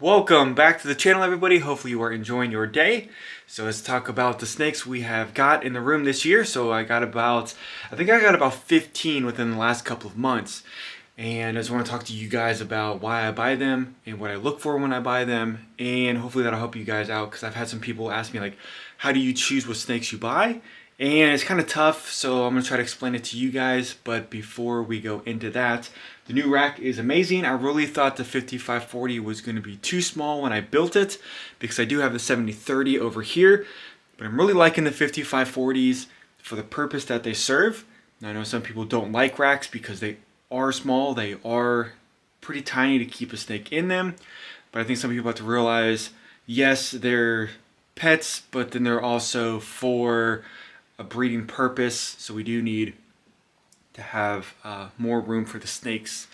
Welcome back to the channel, everybody. Hopefully you are enjoying your day. So let's talk about the snakes we have got in the room this year. So I think I got about 15 within the last couple of months. And I just want to talk to you guys about why I buy them and what I look for when I buy them. And hopefully that'll help you guys out, because I've had some people ask me, like, how do you choose what snakes you buy? And it's kind of tough, so I'm going to try to explain it to you guys. But before we go into that, the new rack is amazing. I really thought the 5540 was going to be too small when I built it, because I do have the 7030 over here. But I'm really liking the 5540s for the purpose that they serve. I know some people don't like racks because they are small. They are pretty tiny to keep a snake in them. But I think some people have to realize, yes, they're pets, but then they're also for a breeding purpose, so we do need to have more room for the snakes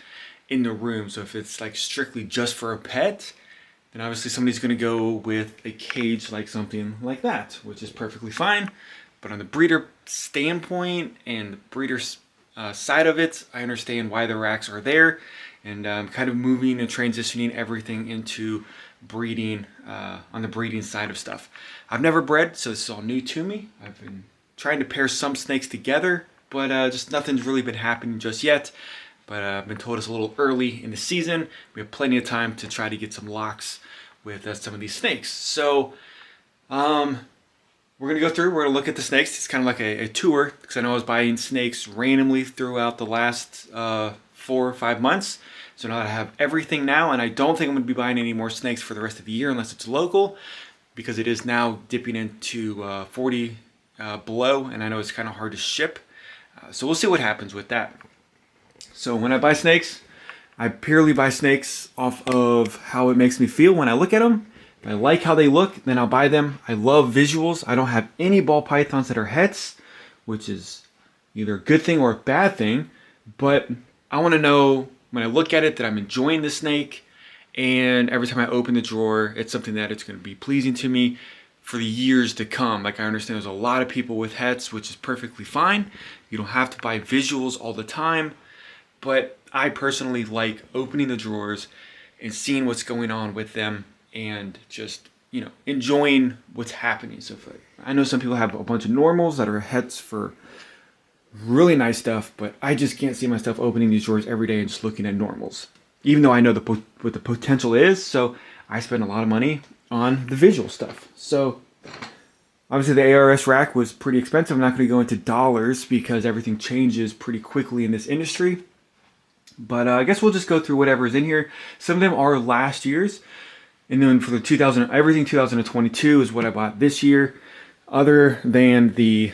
in the room. So if it's like strictly just for a pet, then obviously somebody's going to go with a cage, like something like that, which is perfectly fine. But on the breeder standpoint and the breeder's side of it, I understand why the racks are there, and kind of moving and transitioning everything into breeding on the breeding side of stuff. I've never bred, so this is all new to me. I've been trying to pair some snakes together, but just nothing's really been happening just yet. But I've been told it's a little early in the season. We have plenty of time to try to get some locks with some of these snakes. So we're going to go through, we're going to look at the snakes. It's kind of like a tour, because I know I was buying snakes randomly throughout the last 4 or 5 months. So now I have everything now, and I don't think I'm going to be buying any more snakes for the rest of the year unless it's local, because it is now dipping into 40 below, and I know it's kind of hard to ship. So we'll see what happens with that. So when I buy snakes, I purely buy snakes off of how it makes me feel when I look at them. If I like how they look, then I'll buy them. I love visuals. I don't have any ball pythons that are hets, which is either a good thing or a bad thing. But I want to know when I look at it that I'm enjoying the snake, and every time I open the drawer, it's something that it's going to be pleasing to me for the years to come. Like, I understand there's a lot of people with hets, which is perfectly fine. You don't have to buy visuals all the time. But I personally like opening the drawers and seeing what's going on with them, and just, enjoying what's happening. So I know some people have a bunch of normals that are hets for really nice stuff, but I just can't see myself opening these drawers every day and just looking at normals, even though I know what the potential is. So I spend a lot of money on the visual stuff. So obviously the ARS rack was pretty expensive. I'm not going to go into dollars because everything changes pretty quickly in this industry. But I guess we'll just go through whatever is in here. Some of them are last year's. And then for the everything 2022 is what I bought this year, other than the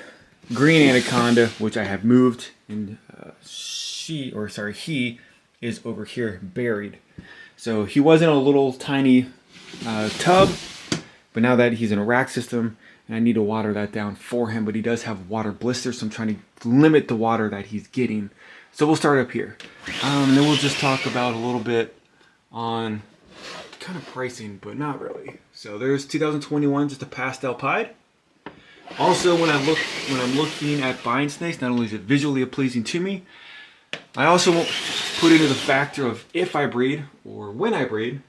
green anaconda, which I have moved, and he is over here buried. So he was in a little tiny tub, but now that he's in a rack system, and I need to water that down for him, but he does have water blisters, so I'm trying to limit the water that he's getting. So we'll start up here. And then we'll just talk about a little bit on kind of pricing, but not really. So there's 2021, just a pastel pied. Also, when I'm looking at buying snakes, not only is it visually pleasing to me, I also won't put into the factor of if I breed or when I breed,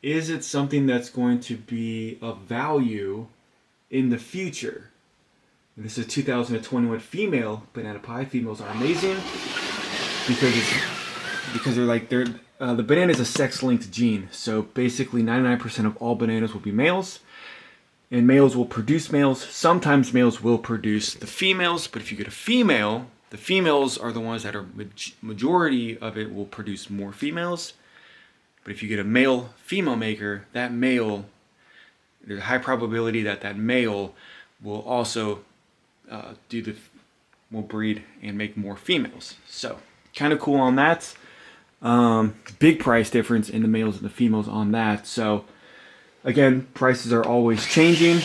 is it something that's going to be of value in the future? This is a 2021 female banana pie. Females are amazing because the banana is a sex-linked gene. So basically 99% of all bananas will be males, and males will produce males. Sometimes males will produce the females, but if you get a female, the females are the ones that are majority of it will produce more females. But if you get a male-female maker, that male, there's a high probability that male will also will breed and make more females. So kind of cool on that. Big price difference in the males and the females on that. So again, prices are always changing.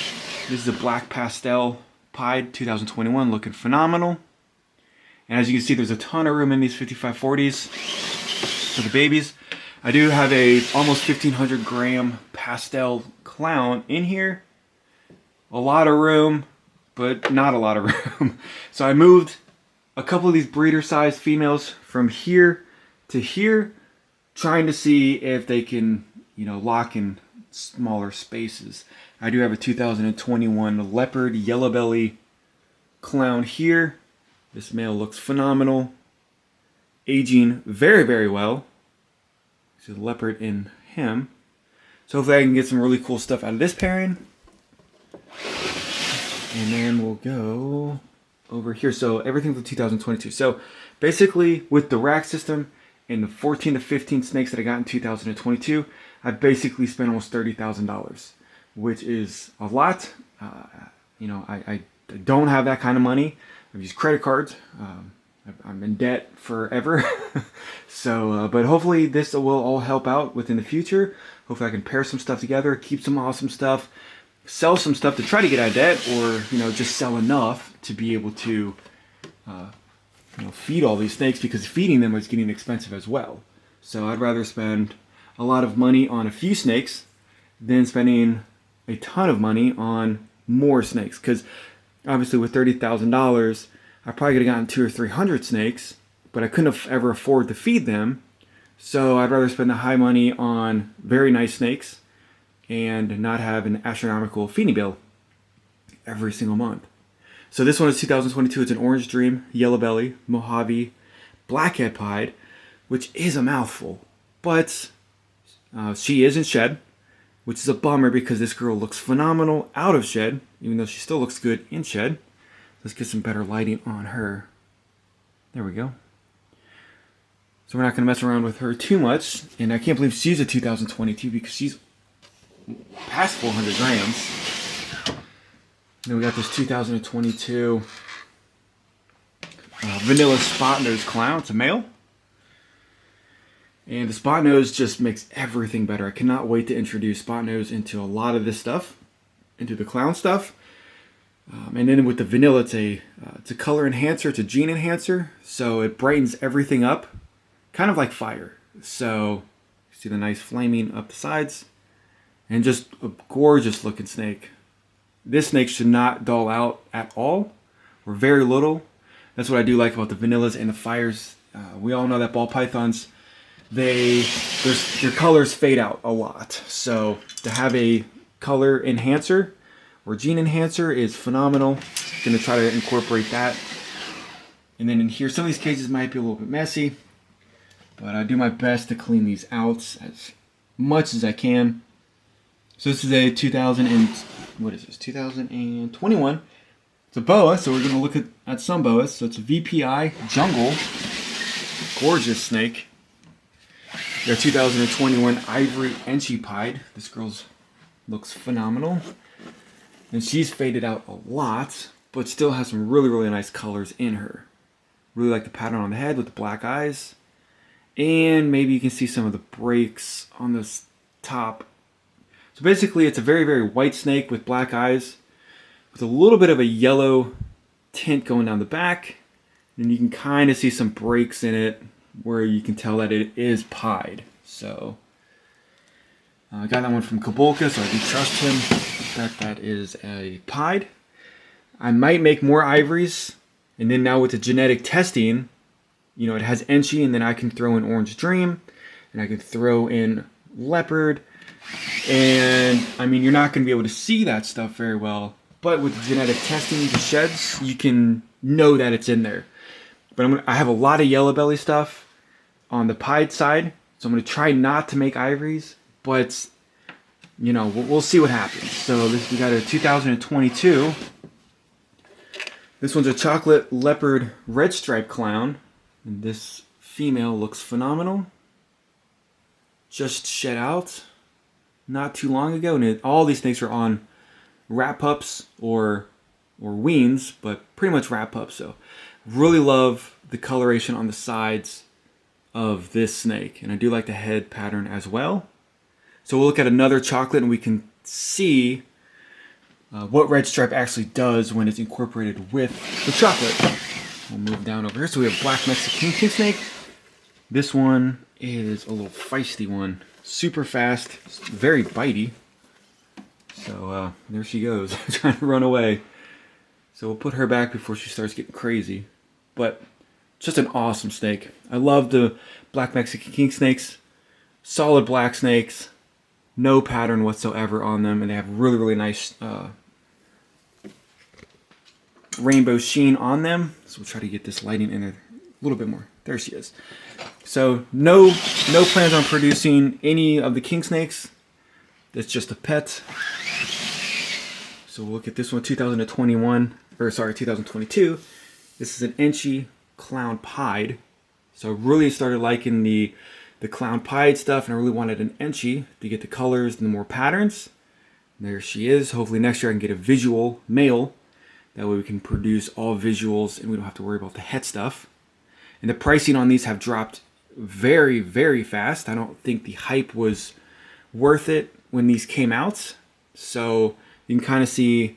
This is a black pastel pied 2021, looking phenomenal. And as you can see, there's a ton of room in these 5540s for the babies. I do have a almost 1,500 gram pastel clown in here. A lot of room, but not a lot of room. So I moved a couple of these breeder size females from here to here, trying to see if they can, lock in smaller spaces. I do have a 2021 leopard yellow belly clown here. This male looks phenomenal. Aging very, very well. There's a leopard in him. So hopefully I can get some really cool stuff out of this pairing. And then we'll go over here. So everything for 2022. So basically with the rack system and the 14 to 15 snakes that I got in 2022, I basically spent almost $30,000, which is a lot. I don't have that kind of money. I've used credit cards. I'm in debt forever. So, but hopefully this will all help out within the future. Hopefully I can pair some stuff together, keep some awesome stuff, sell some stuff to try to get out of debt, or just sell enough to be able to feed all these snakes, because feeding them is getting expensive as well. So I'd rather spend a lot of money on a few snakes than spending a ton of money on more snakes, because obviously with $30,000 I probably could have gotten 200 or 300 snakes, but I couldn't have ever afford to feed them. So I'd rather spend the high money on very nice snakes and not have an astronomical feeding bill every single month. So this one is 2022. It's an Orange Dream, Yellow Belly, Mojave, Blackhead Pied, which is a mouthful. But she is in shed, which is a bummer because this girl looks phenomenal out of shed, even though she still looks good in shed. Let's get some better lighting on her. There we go. So we're not going to mess around with her too much. And I can't believe she's a 2022 because she's past 400 grams. Then we got this 2022 Vanilla Spot Nose Clown. It's a male. And the Spot Nose just makes everything better. I cannot wait to introduce Spot Nose into a lot of this stuff, into the clown stuff. And then with the vanilla, it's a color enhancer, it's a gene enhancer, so it brightens everything up, kind of like fire. So you see the nice flaming up the sides, and just a gorgeous looking snake. This snake should not dull out at all, or very little. That's what I do like about the vanillas and the fires. We all know that ball pythons, their colors fade out a lot. So to have a color enhancer or gene enhancer is phenomenal. Going to try to incorporate that. And then in here, some of these cages might be a little bit messy, but I do my best to clean these out as much as I can. So this is a 2021. It's a boa, so we're going to look at some boas. So it's a VPI Jungle. Gorgeous snake. Our 2021 Ivory Enchi Pied. This girl's looks phenomenal. And she's faded out a lot, but still has some really, really nice colors in her. Really like the pattern on the head with the black eyes. And maybe you can see some of the breaks on this top. So basically it's a very, very white snake with black eyes, with a little bit of a yellow tint going down the back. And you can kind of see some breaks in it where you can tell that it is pied. So I got that one from Kabolka, so I do trust him that is a pied. I might make more ivories, and then now with the genetic testing, it has Enchi, and then I can throw in Orange Dream, and I can throw in Leopard, and I mean, you're not going to be able to see that stuff very well, but with the genetic testing, the sheds, you can know that it's in there. But I have a lot of yellow belly stuff on the pied side, so I'm going to try not to make ivories, but we'll see what happens. So we got a 2022. This one's a chocolate leopard red stripe clown. And this female looks phenomenal. Just shed out not too long ago. And all these snakes are on rat pups or weans, but pretty much rat pups. So really love the coloration on the sides of this snake. And I do like the head pattern as well. So we'll look at another chocolate and we can see what red stripe actually does when it's incorporated with the chocolate. We'll move down over here. So we have black Mexican king snake. This one is a little feisty one. Super fast, very bitey. So there she goes, trying to run away. So we'll put her back before she starts getting crazy. But just an awesome snake. I love the black Mexican king snakes. Solid black snakes. no pattern whatsoever on them, and they have really, really nice rainbow sheen on them. So we'll try to get this lighting in a little bit more. There she is. So no plans on producing any of the king snakes. That's just a pet. So we'll look at this one, 2022. This is an Enchi clown pied. So I really started liking the clown pied stuff, and I really wanted an Enchi to get the colors and the more patterns. And there she is. Hopefully next year I can get a visual male. That way we can produce all visuals and we don't have to worry about the het stuff. And the pricing on these have dropped very, very fast. I don't think the hype was worth it when these came out. So you can kind of see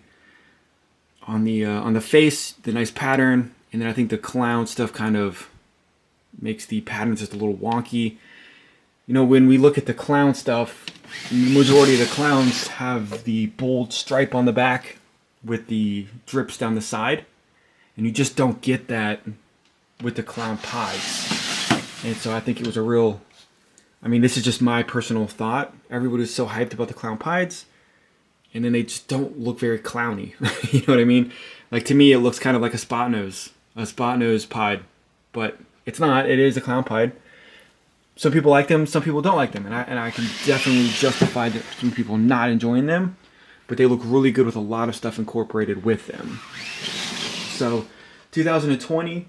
on the face the nice pattern, and then I think the clown stuff kind of makes the patterns just a little wonky. You know, when we look at the clown stuff, the majority of the clowns have the bold stripe on the back with the drips down the side, and you just don't get that with the clown pies. And so I think it was a real, I mean, this is just my personal thought. Everybody was so hyped about the clown pies, and then they just don't look very clowny. You know what I mean? Like, to me, it looks kind of like a spot nose pied, but it's not. It is a clown pied. Some people like them, some people don't like them, and I can definitely justify that some people not enjoying them, but they look really good with a lot of stuff incorporated with them. So 2020,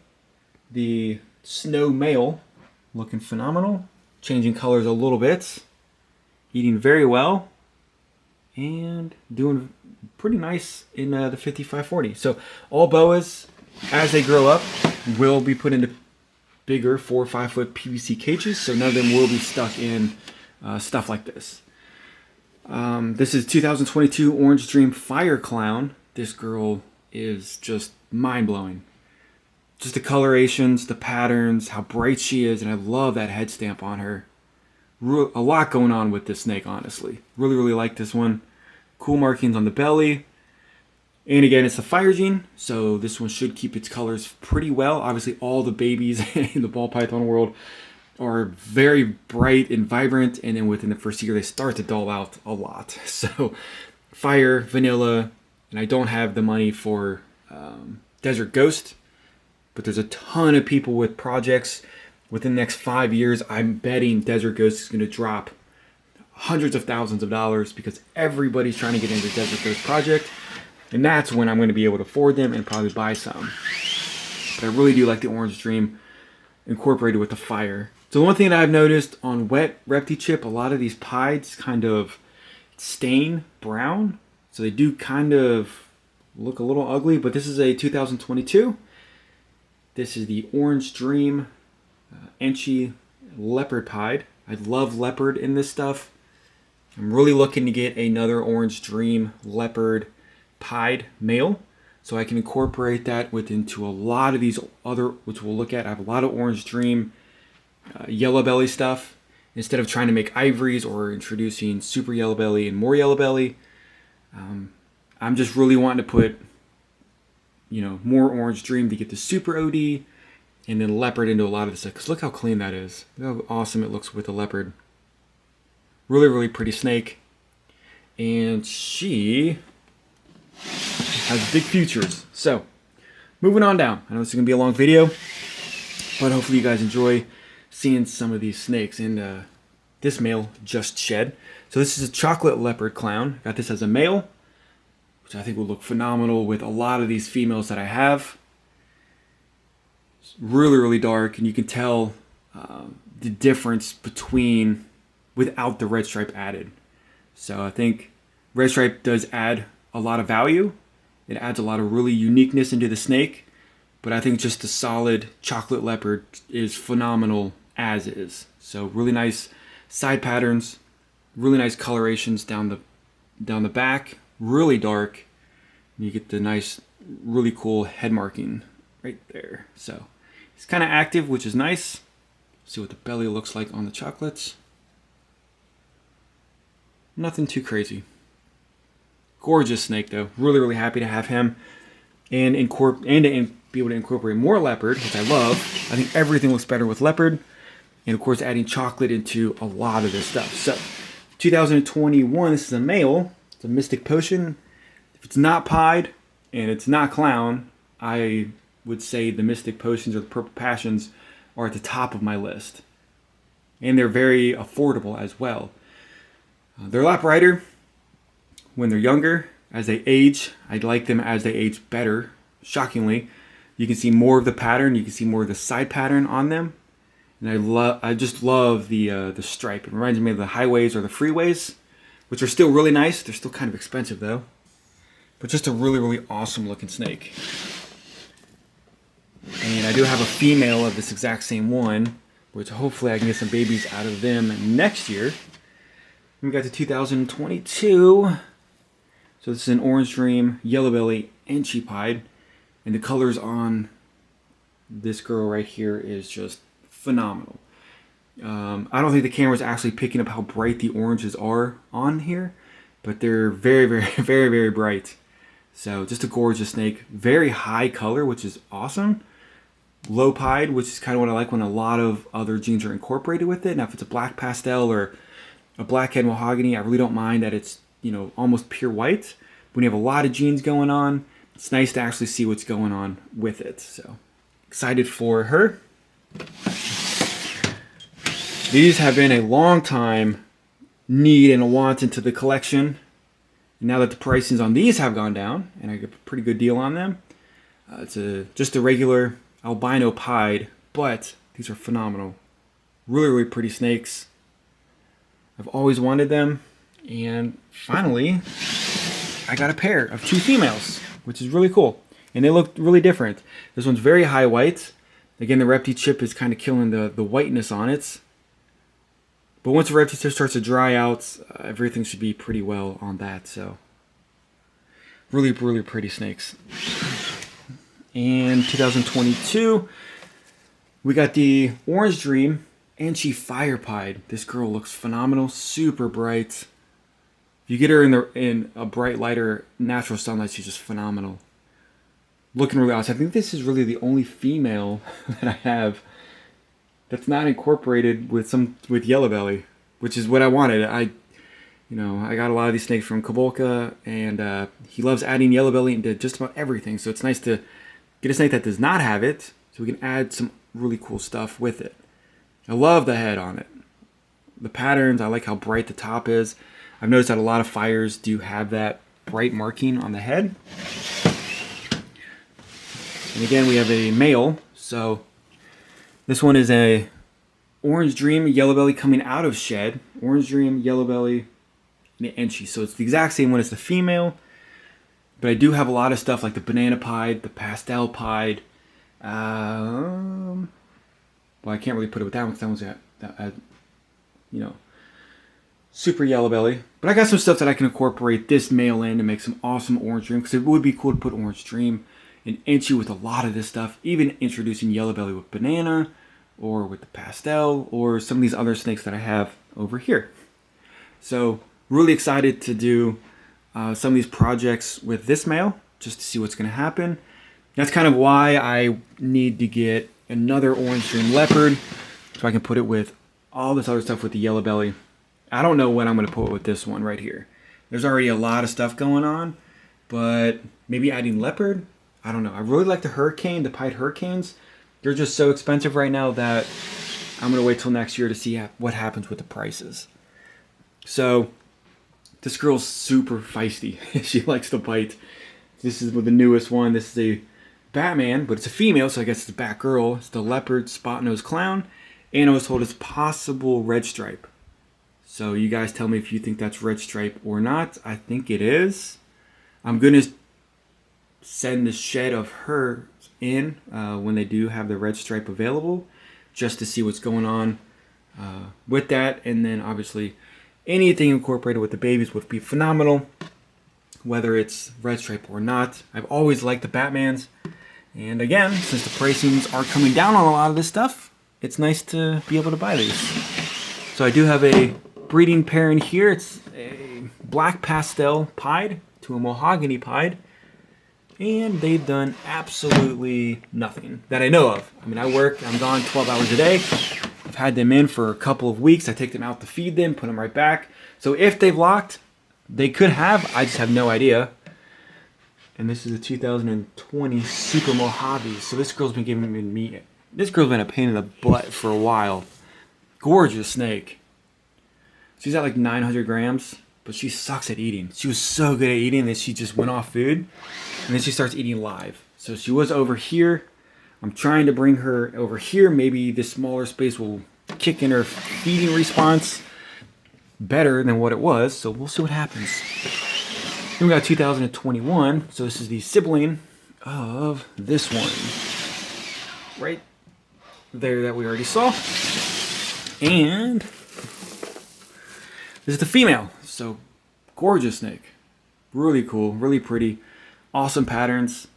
the snow male, looking phenomenal, changing colors a little bit, eating very well, and doing pretty nice in the 5540. So all boas, as they grow up, will be put into bigger 4 or 5 foot PVC cages, so none of them will be stuck in stuff like this. This is 2022 Orange Dream Fire Clown. This girl is just mind-blowing. Just the colorations, the patterns, how bright she is, and I love that head stamp on her. A lot going on with this snake, honestly. Really, really like this one. Cool markings on the belly. And again, it's the fire gene, so this one should keep its colors pretty well. Obviously, all the babies in the ball python world are very bright and vibrant, and then within the first year, they start to dull out a lot. So, fire, vanilla, and I don't have the money for Desert Ghost, but there's a ton of people with projects. Within the next 5 years, I'm betting Desert Ghost is going to drop hundreds of thousands of dollars because everybody's trying to get into the Desert Ghost project. And that's when I'm going to be able to afford them and probably buy some. But I really do like the Orange Dream incorporated with the fire. So the one thing that I've noticed on wet Repti Chip, a lot of these pieds kind of stain brown. So they do kind of look a little ugly. But this is a 2022. This is the Orange Dream Enchi Leopard Pied. I love leopard in this stuff. I'm really looking to get another Orange Dream Leopard pied male, so I can incorporate that into a lot of these other, which we'll look at. I have a lot of Orange Dream yellow belly stuff. Instead of trying to make ivories or introducing super yellow belly and more yellow belly, I'm just really wanting to put, you know, more Orange Dream to get the super OD, and then leopard into a lot of this stuff. Because look how clean that is. Look how awesome it looks with the leopard. Really, really pretty snake, and she has big futures. So, moving on down. I know this is going to be a long video, but hopefully you guys enjoy seeing some of these snakes. And this male just shed. So this is a chocolate leopard clown. Got this as a male, which I think will look phenomenal with a lot of these females that I have. It's really, really dark, and you can tell the difference between without the red stripe added. So I think red stripe does add a lot of value. It adds a lot of really uniqueness into the snake, but I think just the solid chocolate leopard is phenomenal as is. So really nice side patterns, really nice colorations down the back, really dark. You get the nice, really cool head marking right there. So it's kind of active, which is nice. See what the belly looks like on the chocolates. Nothing too crazy. Gorgeous snake though. Really, really happy to have him and to be able to incorporate more leopard, which I love. I think everything looks better with leopard. And of course adding chocolate into a lot of this stuff. So 2021, this is a male. It's a Mystic Potion. If it's not pied and it's not clown, I would say the Mystic Potions or the Purple Passions are at the top of my list. And they're very affordable as well. They're a lot brighter when they're younger. As they age, I like them as they age better. Shockingly, you can see more of the pattern. You can see more of the side pattern on them. And I just love the stripe. It reminds me of the highways or the freeways, which are still really nice. They're still kind of expensive though. But just a really, really awesome looking snake. And I do have a female of this exact same one, which hopefully I can get some babies out of them next year. We got to 2022. So this is an Orange Dream, Yellow Belly, and Pied. And the colors on this girl right here is just phenomenal. I don't think the camera is actually picking up how bright the oranges are on here, but they're very, very, very, very bright. So just a gorgeous snake. Very high color, which is awesome. Low pied, which is kind of what I like when a lot of other genes are incorporated with it. Now, if it's a black pastel or a blackhead mahogany, I really don't mind that it's, you know, almost pure white. When you have a lot of genes going on, it's nice to actually see what's going on with it. So excited for her. These have been a long time need and a want into the collection. And now that the pricings on these have gone down, and I get a pretty good deal on them, it's just a regular albino pied, but these are phenomenal. Really, really pretty snakes. I've always wanted them, and finally, I got a pair of 2 females, which is really cool. And they look really different. This one's very high white. Again, the Repti chip is kind of killing the whiteness on it. But once the Repti chip starts to dry out, everything should be pretty well on that. So, really, really pretty snakes. And 2022, we got the Orange Dream, and she fire pied. This girl looks phenomenal, super bright. If you get her in a bright light or natural sunlight, she's just phenomenal. Looking really awesome. I think this is really the only female that I have that's not incorporated with yellow belly, which is what I wanted. I got a lot of these snakes from Kabolka, and he loves adding yellow belly into just about everything. So it's nice to get a snake that does not have it, so we can add some really cool stuff with it. I love the head on it. The patterns, I like how bright the top is. I've noticed that a lot of fires do have that bright marking on the head. And again, we have a male. So this one is a Orange Dream, Yellow Belly coming out of shed. Orange Dream, Yellow Belly, and she. So it's the exact same one as the female. But I do have a lot of stuff like the banana pied, the pastel pied. Well, I can't really put it with that one because that one's super yellow belly. But I got some stuff that I can incorporate this male in to make some awesome Orange Dream, because it would be cool to put Orange Dream and Inchy with a lot of this stuff. Even introducing yellow belly with banana, or with the pastel, or some of these other snakes that I have over here. So really excited to do some of these projects with this male, just to see what's going to happen. That's kind of why I need to get another Orange Dream Leopard, so I can put it with all this other stuff with the yellow belly. I don't know what I'm going to put with this one right here. There's already a lot of stuff going on, but maybe adding leopard? I don't know. I really like the hurricane, the pied hurricanes. They're just so expensive right now that I'm going to wait till next year to see what happens with the prices. So this girl's super feisty. She likes to bite. This is the newest one. This is a Batman, but it's a female, so I guess it's a Batgirl. It's the Leopard Spot-Nosed Clown. And I was told it's possible red stripe. So you guys tell me if you think that's red stripe or not. I think it is. I'm going to send the shed of her in when they do have the red stripe available, just to see what's going on with that. And then obviously anything incorporated with the babies would be phenomenal, whether it's red stripe or not. I've always liked the Batmans. And again, since the pricings are coming down on a lot of this stuff, it's nice to be able to buy these. So I do have a breeding pair in here. It's a black pastel pied to a mahogany pied. And they've done absolutely nothing that I know of. I mean, I work, I'm gone 12 hours a day. I've I've had them in for a couple of weeks. I take them out to feed them, put them right back. So if they've locked, they could have. I just have no idea. And this is a 2020 Super Mojave. So this girl's been giving me. This girl's been a pain in the butt for a while. Gorgeous snake. She's at like 900 grams, but she sucks at eating. She was so good at eating that she just went off food, and then she starts eating live. So she was over here. I'm trying to bring her over here. Maybe this smaller space will kick in her feeding response better than what it was. So we'll see what happens. Then we got 2021. So this is the sibling of this one. Right there that we already saw. And this is the female. So gorgeous snake. Really cool, really pretty. Awesome patterns.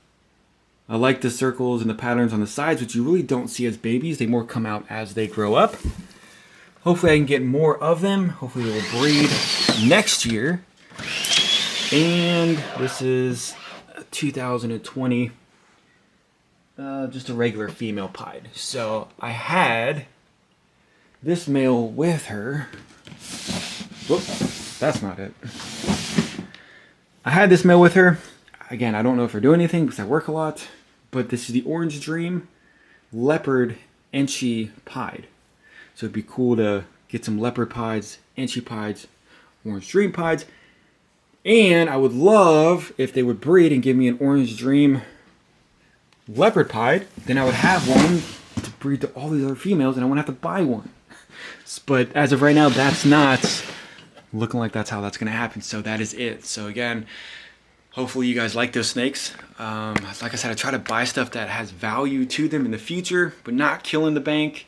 I like the circles and the patterns on the sides, which you really don't see as babies. They more come out as they grow up. Hopefully I can get more of them. Hopefully they will breed next year. And this is 2020. Just a regular female pied. So I had this male with her. Whoop, that's not it. I had this male with her. Again, I don't know if they're doing anything because I work a lot. But this is the Orange Dream Leopard Enchi Pied. So it'd be cool to get some Leopard Pieds, Enchi Pieds, Orange Dream Pieds. And I would love if they would breed and give me an Orange Dream Leopard Pied. Then I would have one to breed to all these other females and I wouldn't have to buy one. But as of right now, that's not looking like that's how that's going to happen. So that is it. So again, hopefully you guys like those snakes. Like I said, I try to buy stuff that has value to them in the future, but not killing the bank.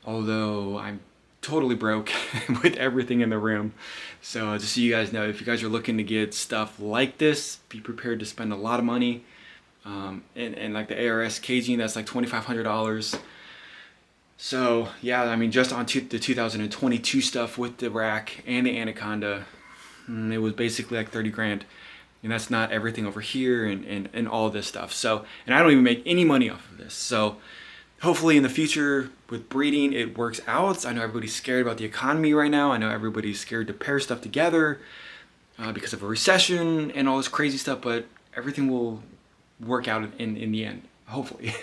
Although I'm totally broke with everything in the room. So just so you guys know, if you guys are looking to get stuff like this, be prepared to spend a lot of money. And like the ARS caging, that's like $2,500. So yeah, I mean, just on the 2022 stuff with the rack and the Anaconda, it was basically like 30 grand. And that's not everything over here and all this stuff. So, and I don't even make any money off of this. So hopefully in the future with breeding, it works out. I know everybody's scared about the economy right now. I know everybody's scared to pair stuff together because of a recession and all this crazy stuff, but everything will work out in the end, hopefully.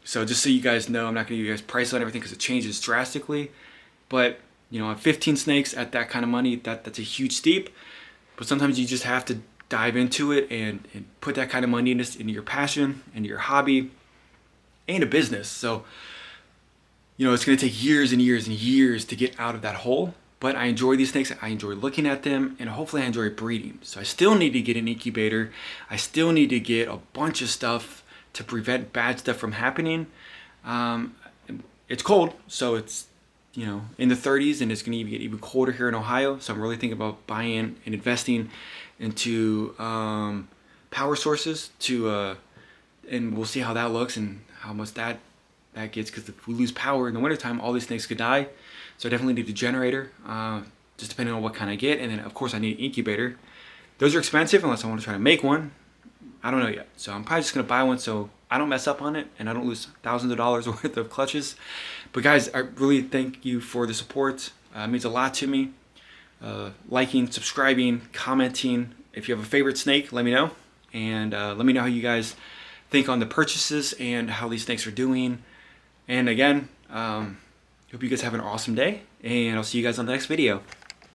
So just so you guys know, I'm not gonna give you guys price on everything because it changes drastically. But you know, on 15 snakes at that kind of money, that's a huge steep. But sometimes you just have to dive into it and put that kind of money into your passion and your hobby and a business. So, you know, it's going to take years and years and years to get out of that hole. But I enjoy these snakes. I enjoy looking at them, and hopefully I enjoy breeding. So I still need to get an incubator. I still need to get a bunch of stuff to prevent bad stuff from happening. It's cold, so it's, you know, in the 30s, and it's going to get even colder here in Ohio. So I'm really thinking about buying and investing into power sources and we'll see how that looks and how much that gets, because if we lose power in the wintertime, all these snakes could die. So I definitely need a generator, just depending on what kind I get. And then of course I need an incubator. Those are expensive unless I want to try to make one. I don't know yet. So I'm probably just going to buy one so I don't mess up on it and I don't lose thousands of dollars worth of clutches. But guys, I really thank you for the support. It means a lot to me. Liking, subscribing, commenting. If you have a favorite snake, let me know. And let me know how you guys think on the purchases and how these snakes are doing. And again, hope you guys have an awesome day. And I'll see you guys on the next video.